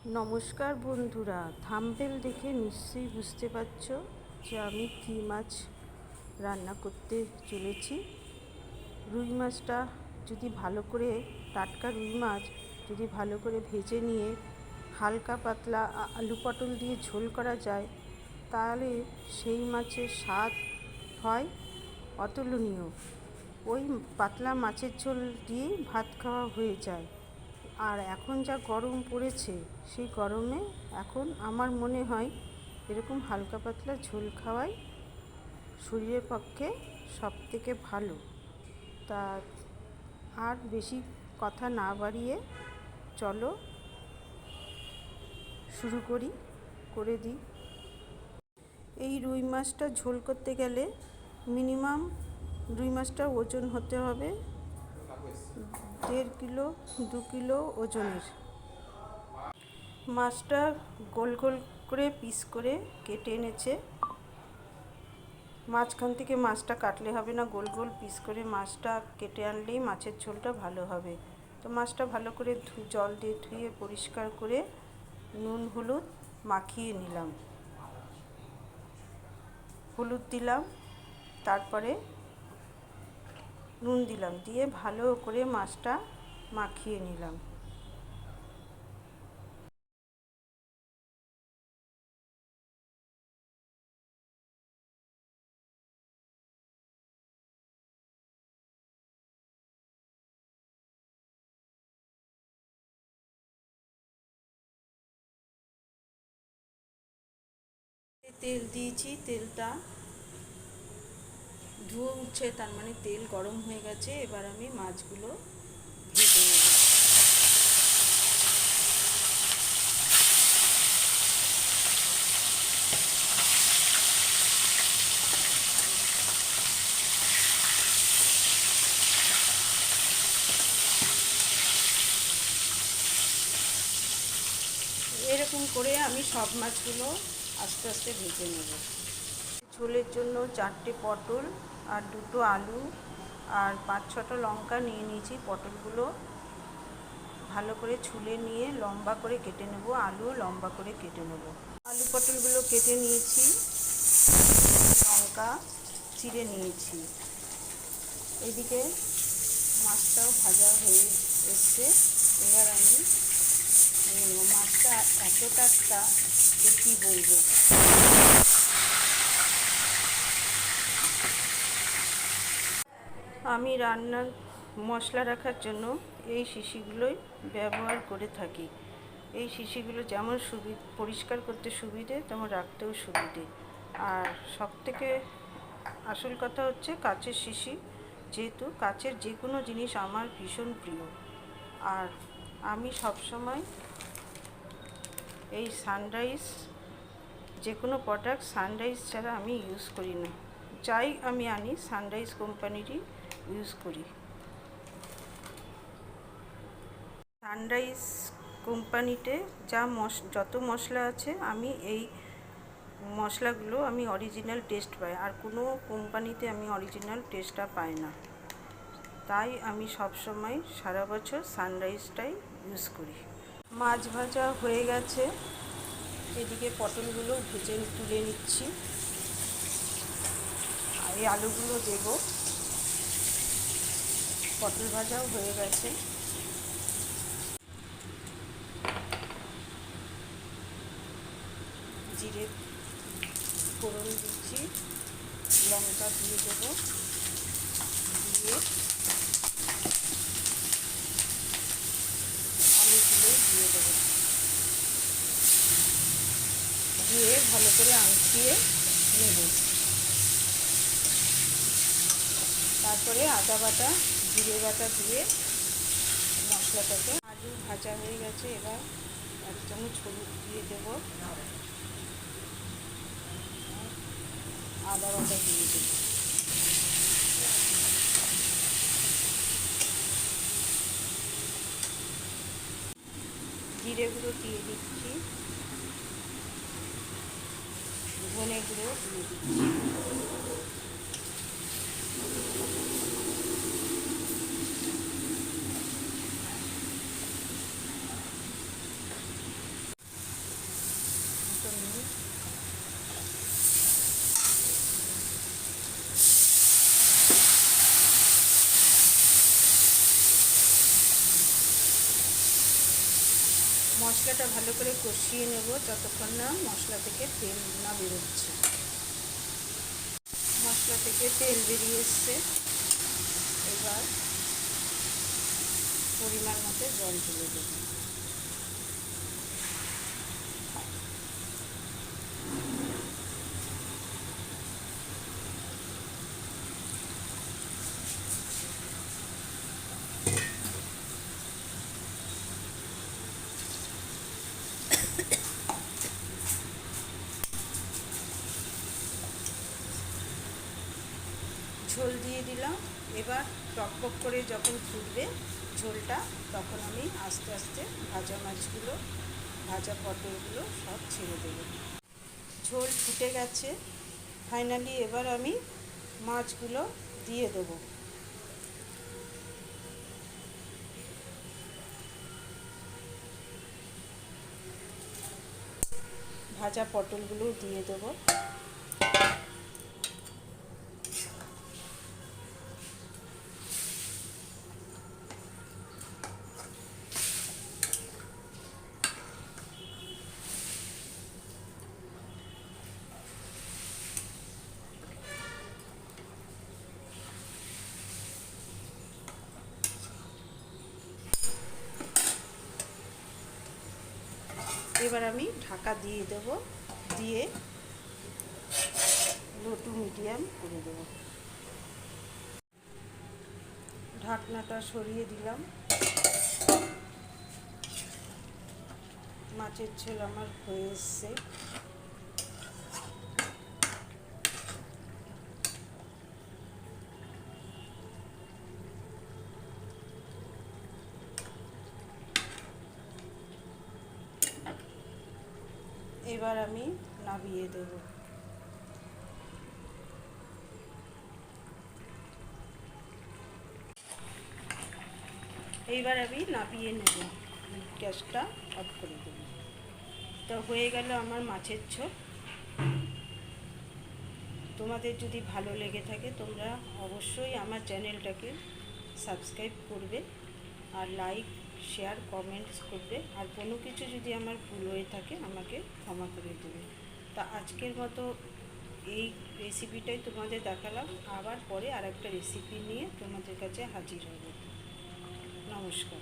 নমস্কার বন্ধুরা, থাম্বনেল দেখে নিশ্চয়ই বুঝতে পারছো যে আমি কী মাছ রান্না করতে চলেছি। রুই মাছটা যদি ভালো করে, টাটকা রুই মাছ যদি ভালো করে ভেজে নিয়ে হালকা পাতলা আলু পটল দিয়ে ঝোল করা যায়, তাহলে সেই মাছের স্বাদ হয় অতুলনীয়। ওই পাতলা মাছের ঝোল দিয়েই ভাত খাওয়া হয়ে যায়। আর এখন যা গরম পড়েছে, সেই গরমে এখন আমার মনে হয় এরকম হালকা পাতলা ঝোল খাওয়াই শরীরের পক্ষে সবথেকে ভালো। তা আর বেশি কথা না বাড়িয়ে চলো শুরু করে দিই। এই রুই মাছটা ঝোল করতে গেলে মিনিমাম রুই মাছটার ওজন হতে হবে 1.5 কিলো 2 কিলো ওজনের। মাছটা গোল গোল করে পিস করে কেটে এনেছে। মাঝখান থেকে মাছটা কাটলে হবে না, গোল গোল পিস করে মাছটা কেটে আনলেই মাছের ঝোলটা ভালো হবে। তো মাছটা ভালো করে জল দিয়ে ধুয়ে পরিষ্কার করে নুন হলুদ মাখিয়ে নিলাম। হলুদ দিলাম, তারপরে নুন দিলাম, দিয়ে ভালো করে মাছটা মাখিয়ে নিলাম। তেল দিয়েছি, তেলটা ধুয়ে উঠছে, তার মানে তেল গরম হয়ে গেছে। এবার আমি মাছগুলো ভেজে নেব। এরকম করে আমি সব মাছগুলো আস্তে আস্তে ভেজে নেব। ঝোলের জন্য 4টে পটল আর 2টো আলু আর 5-6টা লঙ্কা নিয়ে নিয়েছি। পটলগুলো ভালো করে ছুলে নিয়ে লম্বা করে কেটে নেব, আলুও লম্বা করে কেটে নেব। আলু পটলগুলো কেটে নিয়েছি, লঙ্কা চিড়ে নিয়েছি। এদিকে মাছটাও ভাজা হয়ে এসছে। এবার আমি মাছটা এত টাটকা যে কী বলবো। আমি রান্নার মশলা রাখার জন্য এই শিশিগুলোই ব্যবহার করে থাকি। এই শিশিগুলো যেমন পরিষ্কার করতে সুবিধে, তেমন রাখতেও সুবিধে। আর সবথেকে আসল কথা হচ্ছে কাচের শিশি, যেহেতু কাচের যে কোনো জিনিস আমার ভীষণ প্রিয়। আর আমি সবসময় এই সানরাইজ, যে কোনো প্রোডাক্ট সানরাইজ ছাড়া আমি ইউজ করি না। যাই আমি আনি সানরাইজ কোম্পানিরই ইউজ করি। সানরাইজ কোম্পানিতে যত মশলা আছে, আমি এই মশলাগুলো আমি অরিজিনাল টেস্ট পাই। আর কোনো কোম্পানিতে আমি অরিজিনাল টেস্টটা পাই না। তাই আমি সবসময় সারা বছর সানরাইজটাই ইউজ করি। মাছ ভাজা হয়ে গেছে, এদিকে পটলগুলো ভেজে তুলে নিচ্ছি। আর এই আলুগুলো দেব। পটল ভাজাও হয়ে গেছে। জিরে ফোড়ন দিচ্ছি, লঙ্কা দিয়ে দেবো, দিয়ে আলুগুলো দিয়ে দেবো, দিয়ে ভালো করে আঁকিয়ে নেব। তারপরে আদা বাটা জিরে বাটা দিয়ে মশলাটাকে, আলু ভাজা হয়ে গেছে। এবার 1 চামচ হলুদ দিয়ে দেব, আদা বাটা দিয়ে দেব, জিরে গুঁড়ো দিয়ে দিচ্ছি, ধনে গুঁড়ো দিয়ে দিচ্ছি। মশলাটা ভালো করে কষিয়ে নেব যতক্ষণ না মশলা থেকে তেল না বেরোচ্ছে। মশলা থেকে তেল বেরিয়ে এসছে, এবার পরিমাণ মতো জল তুলে দেব। ঝোল দিয়ে দিলাম। এবার টকবক করে যখন ফুটবে ঝোলটা, তখন আমি আস্তে আস্তে ভাজা মাছগুলো, ভাজা পটলগুলো সব ছেড়ে দেব। ঝোল ফুটে গেছে, ফাইনালি এবার আমি মাছগুলো দিয়ে দেবো। ভাজা পটলগুলো দিয়ে দেবো। এবার আমি ঢাকা দিয়ে দেব, দিয়ে লো টু মিডিয়াম করে দেব। ঢাকনাটা সরিয়ে দিলাম। মাছের ঝোল আমার হয়ে এসছে। এবার আমি নামিয়ে দেব। এইবার আমি নামিয়ে নেব, গ্যাসটা অফ করে দেব। তো হয়ে গেল আমার মাছের ঝোল। তোমাদের যদি ভালো লেগে থাকে তোমরা অবশ্যই আমার চ্যানেলটাকে সাবস্ক্রাইব করবে, আর লাইক, শেয়ার, কমেন্টস করবে। আর কোনো কিছু যদি আমার ভুল হয়ে থাকে আমাকে ক্ষমা করে দেবে। তা আজকের মতো এই রেসিপিটাই তোমাদের দেখালাম। আবার পরে আর একটা রেসিপি নিয়ে তোমাদের কাছে হাজির হব। নমস্কার।